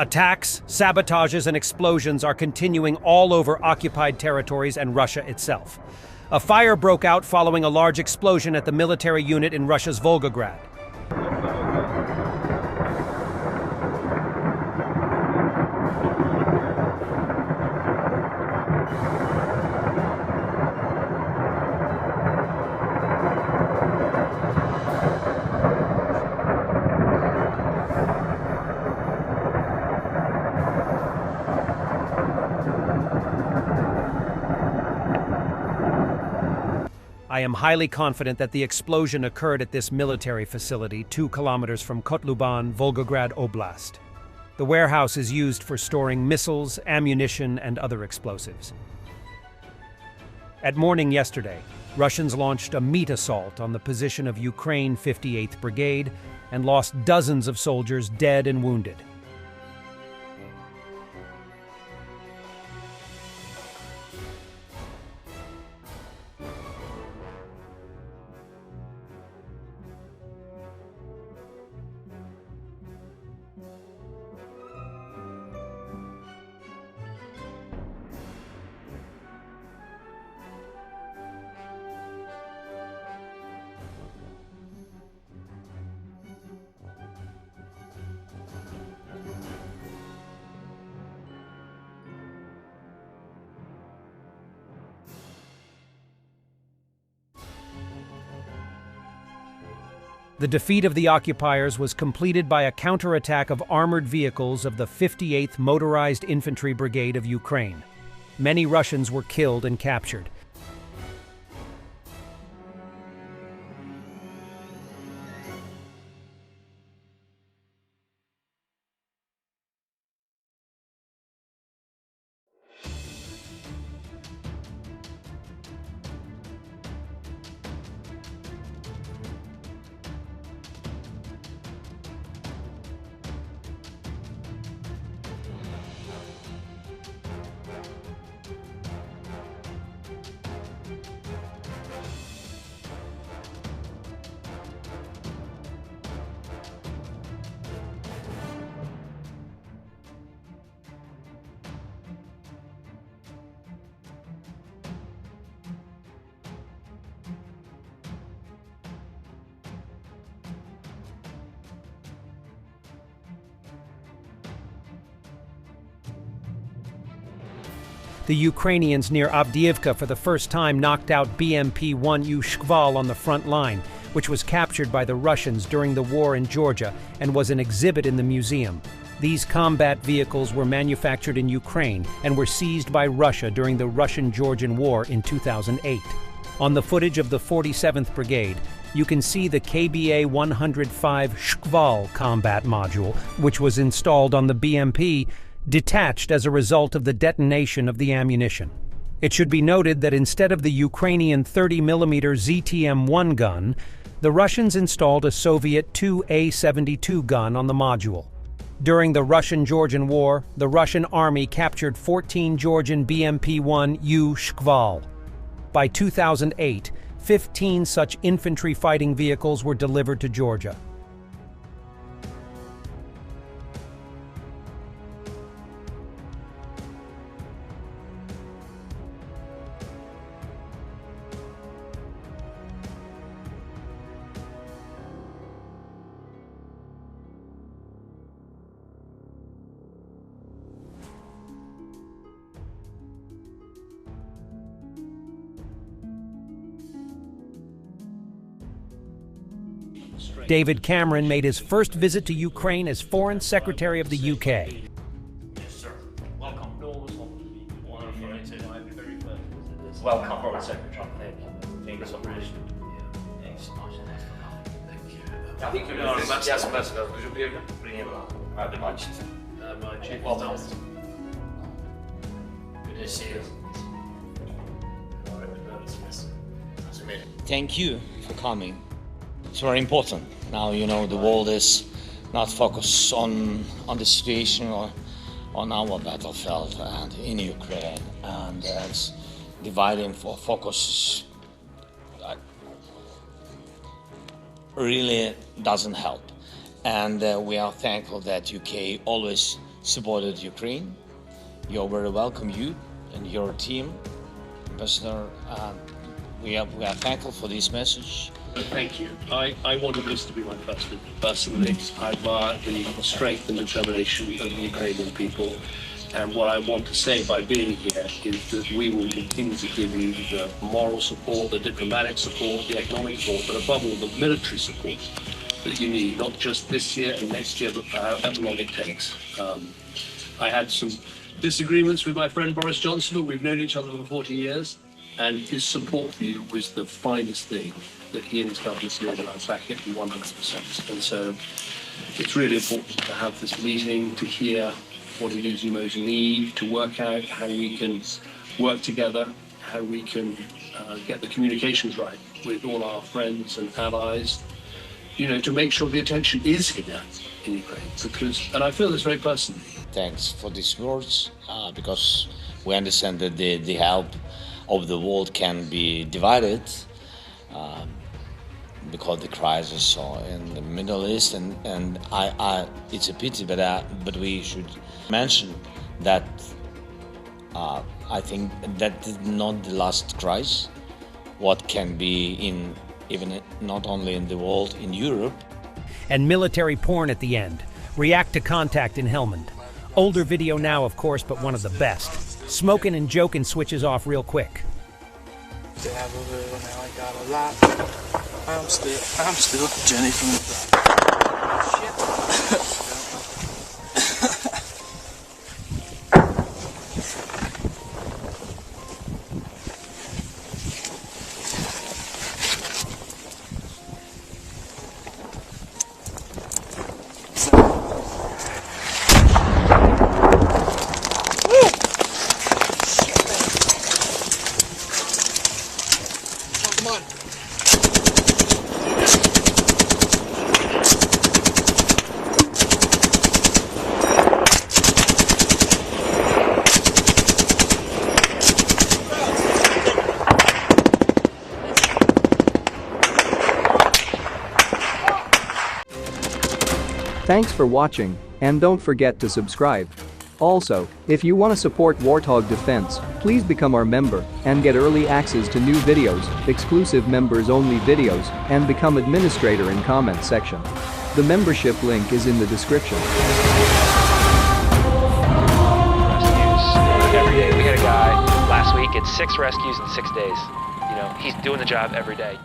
Attacks, sabotages, and explosions are continuing all over occupied territories and Russia itself. A fire broke out following a large explosion at the military unit in Russia's Volgograd. I am highly confident that the explosion occurred at this military facility 2 kilometers from Kotluban, Volgograd Oblast. The warehouse is used for storing missiles, ammunition, and other explosives. At morning yesterday, Russians launched a meat assault on the position of Ukraine 58th Brigade and lost dozens of soldiers dead and wounded. The defeat of the occupiers was completed by a counterattack of armored vehicles of the 58th Motorized Infantry Brigade of Ukraine. Many Russians were killed and captured. The Ukrainians near Avdiivka for the first time knocked out BMP-1U Shkval on the front line, which was captured by the Russians during the war in Georgia and was an exhibit in the museum. These combat vehicles were manufactured in Ukraine and were seized by Russia during the Russian-Georgian War in 2008. On the footage of the 47th Brigade, you can see the KBA-105 Shkval combat module, which was installed on the BMP, detached as a result of the detonation of the ammunition. It should be noted that instead of the Ukrainian 30mm ZTM-1 gun, the Russians installed a Soviet 2A-72 gun on the module. During the Russian-Georgian War, the Russian army captured 14 Georgian BMP-1U Shkval. By 2008, 15 such infantry fighting vehicles were delivered to Georgia. David Cameron made his first visit to Ukraine as Foreign Secretary of the UK. Yes, sir. Welcome. Welcome, Foreign Secretary. Thank you so much. Thanks so much. Thank you. Thank you. Yes, Ambassador. Дуже приємно. Ради бачити. Welcome. Good to see you. Thank you for coming. It's very important. Now, you know, the world is not focused on the situation or on our battlefield and in Ukraine, and it's dividing for focus really doesn't help. And we are thankful that UK always supported Ukraine. You're very welcome, you and your team, Ambassador. We are thankful for this message. Thank you. I wanted this to be my first visit personally. I admire the strength and determination of the Ukrainian people. And what I want to say by being here is that we will continue to give you the moral support, the diplomatic support, the economic support, but above all, the military support that you need, not just this year and next year, but for however long it takes. I had some disagreements with my friend Boris Johnson, but we've known each other for 40 years, and his support for you was the finest thing that he and his government did, and I back it 100%. And so it's really important to have this meeting, to hear what it is you most need, to work out how we can work together, how we can get the communications right with all our friends and allies, you know, to make sure the attention is here in Ukraine. Because, and I feel this very personally. Thanks for these words, because we understand that the help of the world can be divided because the crisis in the Middle East, and it's a pity, but we should mention that I think that is not the last crisis. What can be in even not only in the world, in Europe. And military porn at the end. React to contact in Helmand. Older video now, of course, but one of the best. Smoking and joking switches off real quick. They have over there now. I got a lot. I'm still Jenny from the shit. Thanks for watching, and don't forget to subscribe. Also, if you want to support Warthog Defense, please become our member and get early access to new videos, exclusive members-only videos, and become administrator in comment section. The membership link is in the description. Rescues every day. We had a guy last week at 6 rescues in 6 days. You know, he's doing the job every day.